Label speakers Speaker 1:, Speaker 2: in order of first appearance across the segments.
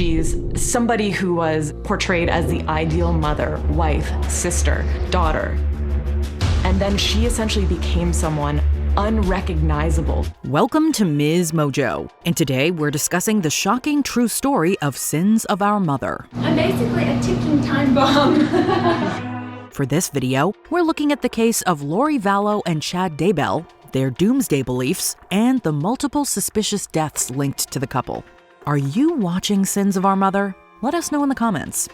Speaker 1: She's somebody who was portrayed as the ideal mother, wife, sister, daughter. And then she essentially became someone unrecognizable.
Speaker 2: Welcome to MsMojo, and today we're discussing the shocking true story of sins of our mother.
Speaker 3: I'm basically a ticking time bomb.
Speaker 2: For this video, we're looking at the case of Lori Vallow and Chad Daybell, their doomsday beliefs, and the multiple suspicious deaths linked to the couple. Are you watching Sins of Our Mother? Let us know in the comments.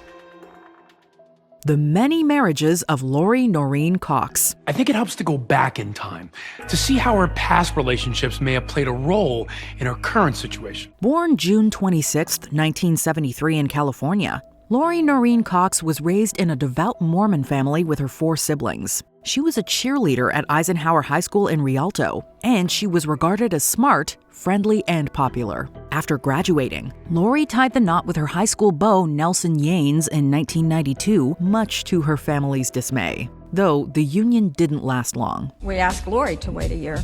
Speaker 2: The many marriages of Lori Norene Cox.
Speaker 4: I think it helps to go back in time to see how her past relationships may have played a role in her current situation.
Speaker 2: Born June 26, 1973 in California, Lori Norene Cox was raised in a devout Mormon family with her 4 siblings. She was a cheerleader at Eisenhower High School in Rialto, and she was regarded as smart, friendly, and popular. After graduating, Lori tied the knot with her high school beau Nelson Yanes in 1992, much to her family's dismay. Though the union didn't last long.
Speaker 5: We asked Lori to wait a year,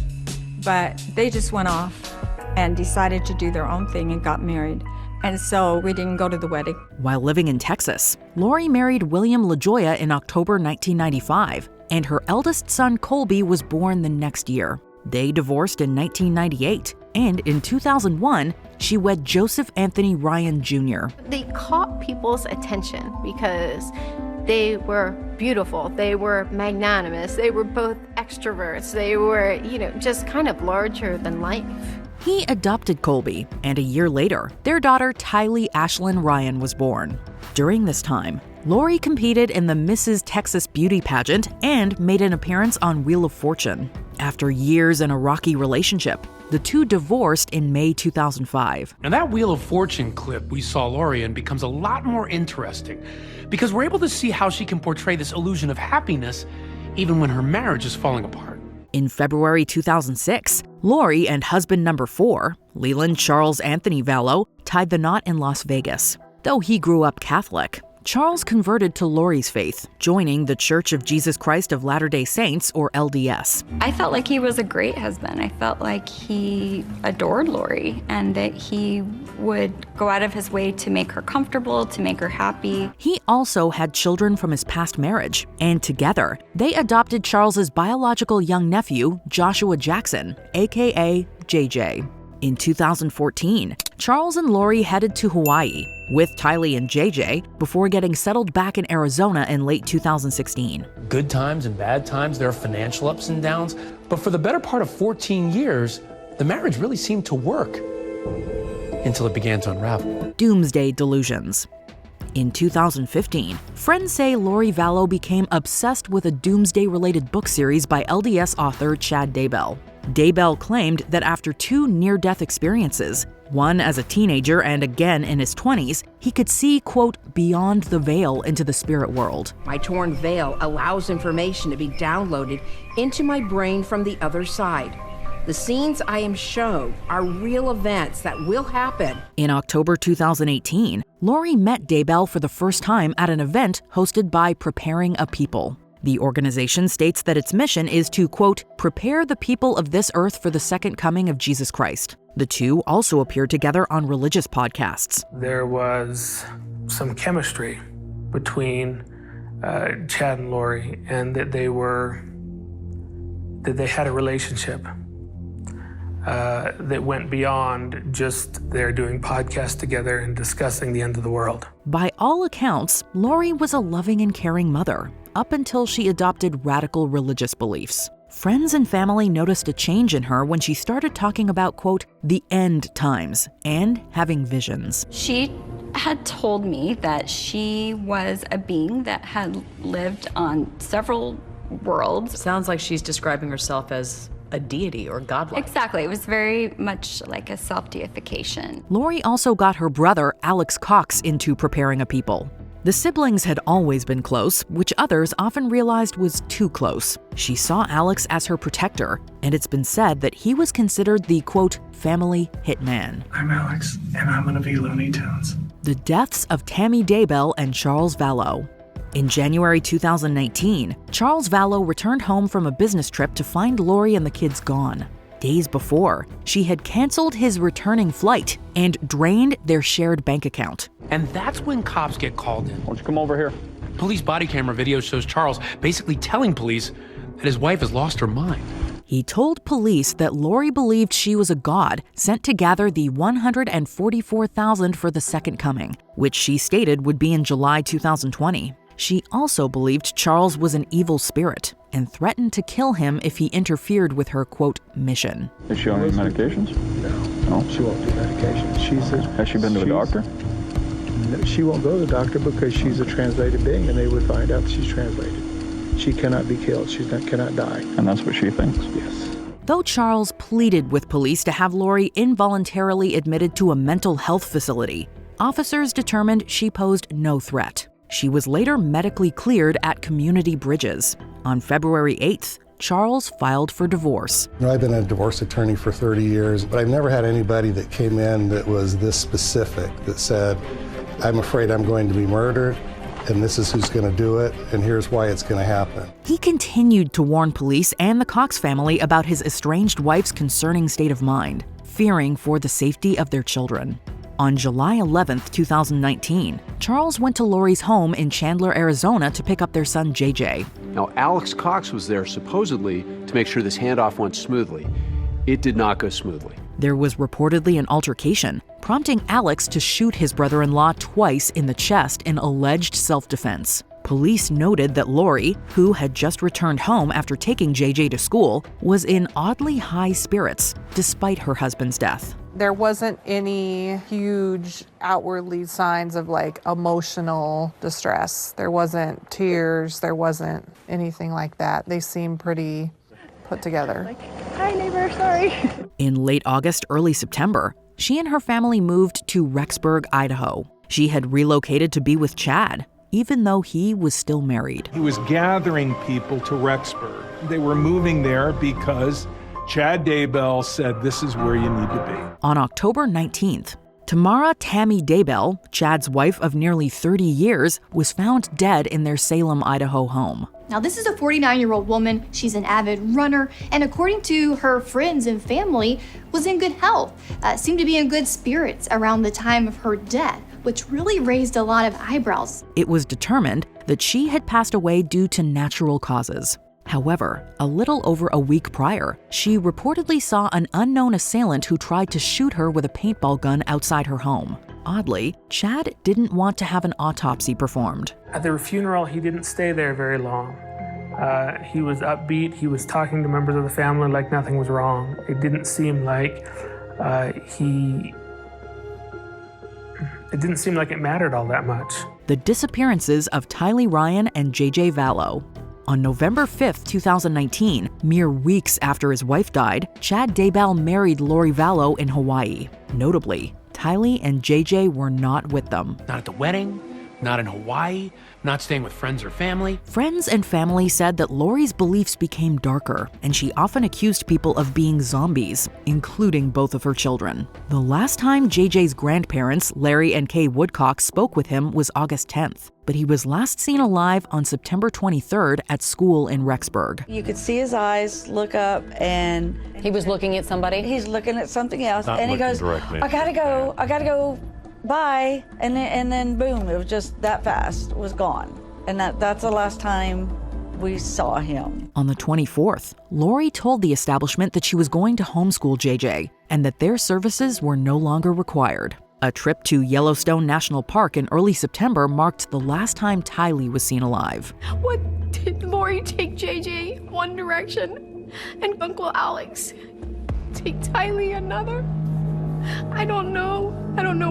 Speaker 5: but they just went off and decided to do their own thing and got married. And so we didn't go to the wedding.
Speaker 2: While living in Texas, Lori married William LaJoya in October 1995, and her eldest son Colby was born the next year. They divorced in 1998, and in 2001, she wed Joseph Anthony Ryan Jr.
Speaker 6: They caught people's attention because they were beautiful, they were magnanimous, they were both extroverts, they were, just kind of larger than life.
Speaker 2: He adopted Colby, and a year later, their daughter Tylee Ashlyn Ryan was born. During this time, Lori competed in the Mrs. Texas beauty pageant and made an appearance on Wheel of Fortune. After years in a rocky relationship, the two divorced in May 2005.
Speaker 4: Now that Wheel of Fortune clip we saw Lori in becomes a lot more interesting because we're able to see how she can portray this illusion of happiness even when her marriage is falling apart.
Speaker 2: In February 2006, Lori and husband number 4, Leland Charles Anthony Vallow, tied the knot in Las Vegas. Though he grew up Catholic, Charles converted to Lori's faith, joining the Church of Jesus Christ of Latter-day Saints, or LDS.
Speaker 5: I felt like he was a great husband. I felt like he adored Lori and that he would go out of his way to make her comfortable, to make her happy.
Speaker 2: He also had children from his past marriage, and together, they adopted Charles's biological young nephew, Joshua Jackson, aka JJ. In 2014, Charles and Lori headed to Hawaii with Tylee and JJ before getting settled back in Arizona in late 2016.
Speaker 4: Good times and bad times, there are financial ups and downs, but for the better part of 14 years, the marriage really seemed to work until it began to unravel.
Speaker 2: Doomsday Delusions. In 2015, friends say Lori Vallow became obsessed with a doomsday-related book series by LDS author Chad Daybell. Daybell claimed that after 2 near-death experiences, one as a teenager and again in his 20s, he could see, quote, beyond the veil into the spirit world.
Speaker 7: My torn veil allows information to be downloaded into my brain from the other side. The scenes I am shown are real events that will happen.
Speaker 2: In October 2018, Lori met Daybell for the first time at an event hosted by Preparing a People. The organization states that its mission is to, quote, prepare the people of this earth for the second coming of Jesus Christ. The two also appeared together on religious podcasts.
Speaker 8: There was some chemistry between Chad and Lori, and that they had a relationship that went beyond just their doing podcasts together and discussing the end of the world.
Speaker 2: By all accounts, Lori was a loving and caring mother, up until she adopted radical religious beliefs. Friends and family noticed a change in her when she started talking about, quote, the end times and having visions.
Speaker 5: She had told me that she was a being that had lived on several worlds.
Speaker 1: Sounds like she's describing herself as a deity or godlike.
Speaker 5: Exactly. It was very much like a self-deification.
Speaker 2: Lori also got her brother, Alex Cox, into Preparing a People. The siblings had always been close, which others often realized was too close. She saw Alex as her protector, and it's been said that he was considered the, quote, family hitman.
Speaker 9: I'm Alex, and I'm gonna be Looney Tunes.
Speaker 2: The deaths of Tammy Daybell and Charles Vallow. In January 2019, Charles Vallow returned home from a business trip to find Lori and the kids gone. Days before, she had canceled his returning flight and drained their shared bank account.
Speaker 4: And that's when cops get called in.
Speaker 10: Why don't you come over here?
Speaker 4: Police body camera video shows Charles basically telling police that his wife has lost her mind.
Speaker 2: He told police that Lori believed she was a god sent to gather the $144,000 for the second coming, which she stated would be in July 2020. She also believed Charles was an evil spirit and threatened to kill him if he interfered with her, quote, mission.
Speaker 10: Is she on any medications?
Speaker 11: No, she won't do medication.
Speaker 10: Has she been to a doctor?
Speaker 11: No, she won't go to the doctor because she's a translated being, and they would find out that she's translated. She cannot be killed. She cannot die.
Speaker 10: And that's what she thinks?
Speaker 11: Yes.
Speaker 2: Though Charles pleaded with police to have Lori involuntarily admitted to a mental health facility, officers determined she posed no threat. She was later medically cleared at Community Bridges. On February 8th, Charles filed for divorce.
Speaker 12: I've been a divorce attorney for 30 years, but I've never had anybody that came in that was this specific, that said, I'm afraid I'm going to be murdered, and this is who's going to do it, and here's why it's going to happen.
Speaker 2: He continued to warn police and the Cox family about his estranged wife's concerning state of mind, fearing for the safety of their children. On July 11, 2019, Charles went to Lori's home in Chandler, Arizona to pick up their son, JJ.
Speaker 13: Now, Alex Cox was there supposedly to make sure this handoff went smoothly. It did not go smoothly.
Speaker 2: There was reportedly an altercation, prompting Alex to shoot his brother-in-law twice in the chest in alleged self-defense. Police noted that Lori, who had just returned home after taking JJ to school, was in oddly high spirits despite her husband's death.
Speaker 14: There wasn't any huge outwardly signs of like emotional distress. There wasn't tears, there wasn't anything like that. They seemed pretty put together.
Speaker 3: Hi, neighbor, sorry.
Speaker 2: In late August, early September, she and her family moved to Rexburg, Idaho. She had relocated to be with Chad, even though he was still married.
Speaker 15: He was gathering people to Rexburg. They were moving there because Chad Daybell said, this is where you need to be.
Speaker 2: On October 19th, Tamara Tammy Daybell, Chad's wife of nearly 30 years, was found dead in their Salem, Idaho home.
Speaker 16: Now, this is a 49-year-old woman. She's an avid runner, and according to her friends and family, was in good health, seemed to be in good spirits around the time of her death, which really raised a lot of eyebrows.
Speaker 2: It was determined that she had passed away due to natural causes. However, a little over a week prior, she reportedly saw an unknown assailant who tried to shoot her with a paintball gun outside her home. Oddly, Chad didn't want to have an autopsy performed.
Speaker 8: At the funeral, he didn't stay there very long. He was upbeat. He was talking to members of the family like nothing was wrong. It didn't seem like it didn't seem like it mattered all that much.
Speaker 2: The disappearances of Tylee Ryan and JJ Vallow. On November 5th, 2019, mere weeks after his wife died, Chad Daybell married Lori Vallow in Hawaii. Notably, Tylee and JJ were not with them.
Speaker 4: Not at the wedding, not in Hawaii, not staying with friends or family.
Speaker 2: Friends and family said that Lori's beliefs became darker, and she often accused people of being zombies, including both of her children. The last time JJ's grandparents, Larry and Kay Woodcock, spoke with him was August 10th, but he was last seen alive on September 23rd at school in Rexburg.
Speaker 17: You could see his eyes look up, and
Speaker 18: he was looking at somebody?
Speaker 17: He's looking at something else,
Speaker 18: Not
Speaker 17: and he goes,
Speaker 18: directly.
Speaker 17: I gotta go, bye, and then boom, it was just that fast, it was gone. And that's the last time we saw him.
Speaker 2: On the 24th, Lori told the establishment that she was going to homeschool JJ and that their services were no longer required. A trip to Yellowstone National Park in early September marked the last time Tylee was seen alive.
Speaker 3: What, did Lori take JJ one direction and Uncle Alex take Tylee another? I don't know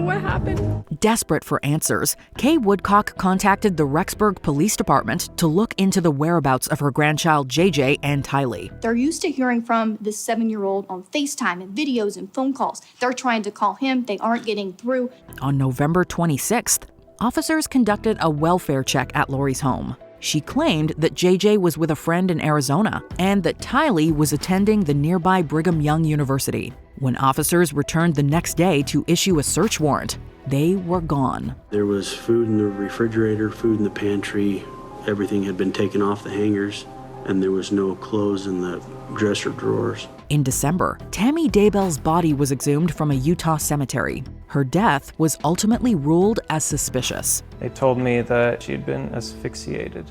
Speaker 3: what happened.
Speaker 2: Desperate for answers, Kay Woodcock contacted the Rexburg Police Department to look into the whereabouts of her grandchild JJ and Tylee.
Speaker 16: They're used to hearing from this 7-year-old on FaceTime and videos and phone calls. They're trying to call him, they aren't getting through.
Speaker 2: On November 26th, officers conducted a welfare check at Lori's home. She claimed that JJ was with a friend in Arizona and that Tylee was attending the nearby Brigham Young University. When officers returned the next day to issue a search warrant, they were gone.
Speaker 19: There was food in the refrigerator, food in the pantry. Everything had been taken off the hangers, and there was no clothes in the dresser drawers.
Speaker 2: In December, Tammy Daybell's body was exhumed from a Utah cemetery. Her death was ultimately ruled as suspicious.
Speaker 18: They told me that she'd been asphyxiated.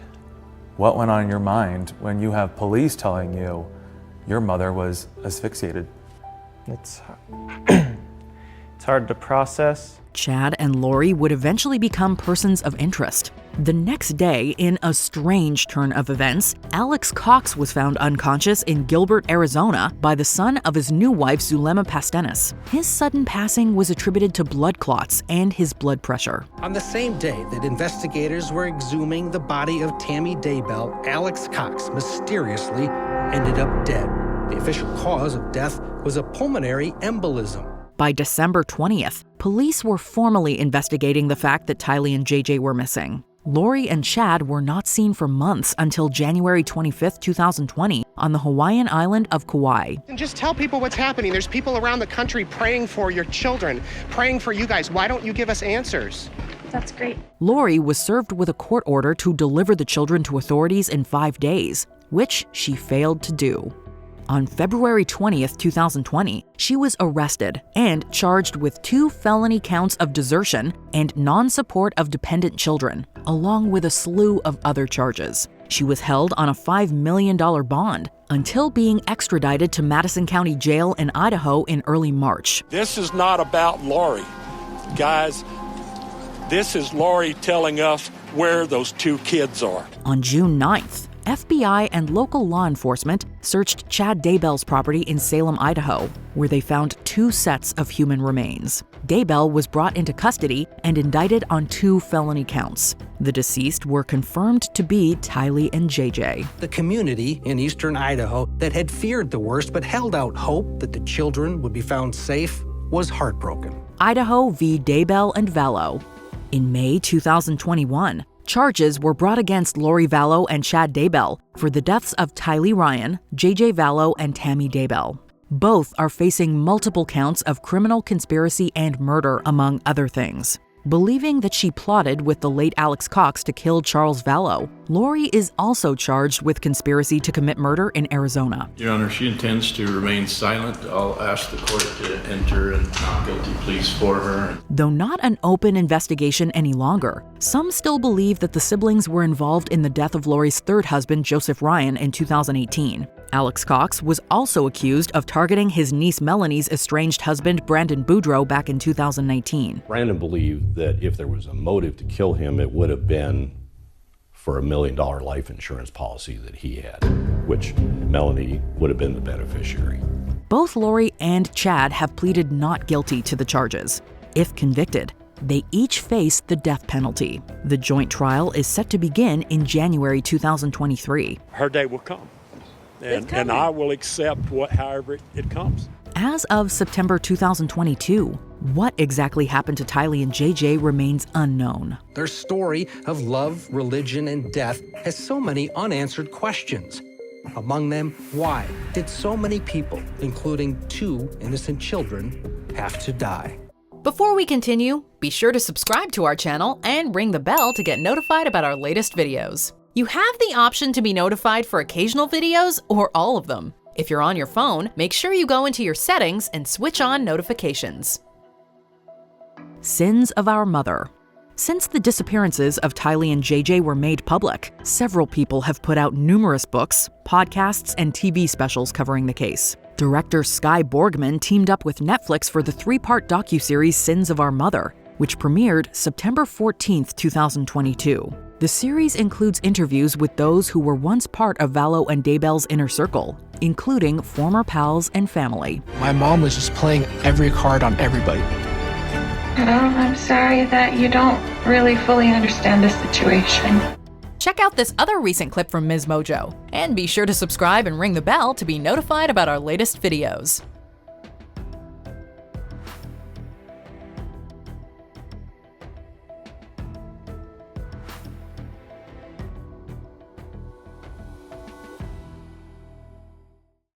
Speaker 18: What went on in your mind when you have police telling you your mother was asphyxiated? It's hard to process.
Speaker 2: Chad and Lori would eventually become persons of interest. The next day, in a strange turn of events, Alex Cox was found unconscious in Gilbert, Arizona by the son of his new wife, Zulema Pastenis. His sudden passing was attributed to blood clots and his blood pressure.
Speaker 20: On the same day that investigators were exhuming the body of Tammy Daybell, Alex Cox mysteriously ended up dead. The official cause of death was a pulmonary embolism.
Speaker 2: By December 20th, police were formally investigating the fact that Tylee and JJ were missing. Lori and Chad were not seen for months until January 25, 2020, on the Hawaiian island of Kauai.
Speaker 21: And just tell people what's happening. There's people around the country praying for your children, praying for you guys. Why don't you give us answers?
Speaker 3: That's great.
Speaker 2: Lori was served with a court order to deliver the children to authorities in 5 days, which she failed to do. On February 20th, 2020, she was arrested and charged with 2 felony counts of desertion and non-support of dependent children, along with a slew of other charges. She was held on a $5 million bond until being extradited to Madison County Jail in Idaho in early March.
Speaker 22: This is not about Lori. Guys, this is Lori telling us where those 2 kids are.
Speaker 2: On June 9th, FBI and local law enforcement searched Chad Daybell's property in Salem, Idaho, where they found 2 sets of human remains. Daybell was brought into custody and indicted on 2 felony counts. The deceased were confirmed to be Tylee and JJ.
Speaker 20: The community in eastern Idaho that had feared the worst but held out hope that the children would be found safe was heartbroken.
Speaker 2: Idaho v. Daybell and Vallow. In May 2021, charges were brought against Lori Vallow and Chad Daybell for the deaths of Tylee Ryan, JJ Vallow, and Tammy Daybell. Both are facing multiple counts of criminal conspiracy and murder, among other things. Believing that she plotted with the late Alex Cox to kill Charles Vallow, Lori is also charged with conspiracy to commit murder in Arizona.
Speaker 23: Your Honor, she intends to remain silent. I'll ask the court to enter a not guilty pleas for her.
Speaker 2: Though not an open investigation any longer, some still believe that the siblings were involved in the death of Lori's 3rd husband, Joseph Ryan, in 2018. Alex Cox was also accused of targeting his niece Melanie's estranged husband, Brandon Boudreaux, back in 2019.
Speaker 24: Brandon believed that if there was a motive to kill him, it would have been for $1 million life insurance policy that he had, which Melanie would have been the beneficiary.
Speaker 2: Both Lori and Chad have pleaded not guilty to the charges. If convicted, they each face the death penalty. The joint trial is set to begin in January 2023.
Speaker 22: Her day will come. And I will accept however it comes.
Speaker 2: As of September 2022, what exactly happened to Tylee and JJ remains unknown.
Speaker 20: Their story of love, religion, and death has so many unanswered questions. Among them, why did so many people, including 2 innocent children, have to die?
Speaker 25: Before we continue, be sure to subscribe to our channel and ring the bell to get notified about our latest videos. You have the option to be notified for occasional videos or all of them. If you're on your phone, make sure you go into your settings and switch on notifications.
Speaker 2: Sins of our mother. Since the disappearances of Tylee and JJ were made public, several people have put out numerous books, podcasts, and TV specials covering the case. Director Skye Borgman teamed up with Netflix for the 3-part docuseries Sins of Our Mother, which premiered September 14th, 2022. The series includes interviews with those who were once part of Vallow and Daybell's inner circle, including former pals and family.
Speaker 21: My mom was just playing every card on everybody.
Speaker 26: Well, I'm sorry that you don't really fully understand the situation.
Speaker 25: Check out this other recent clip from MsMojo, and be sure to subscribe and ring the bell to be notified about our latest videos.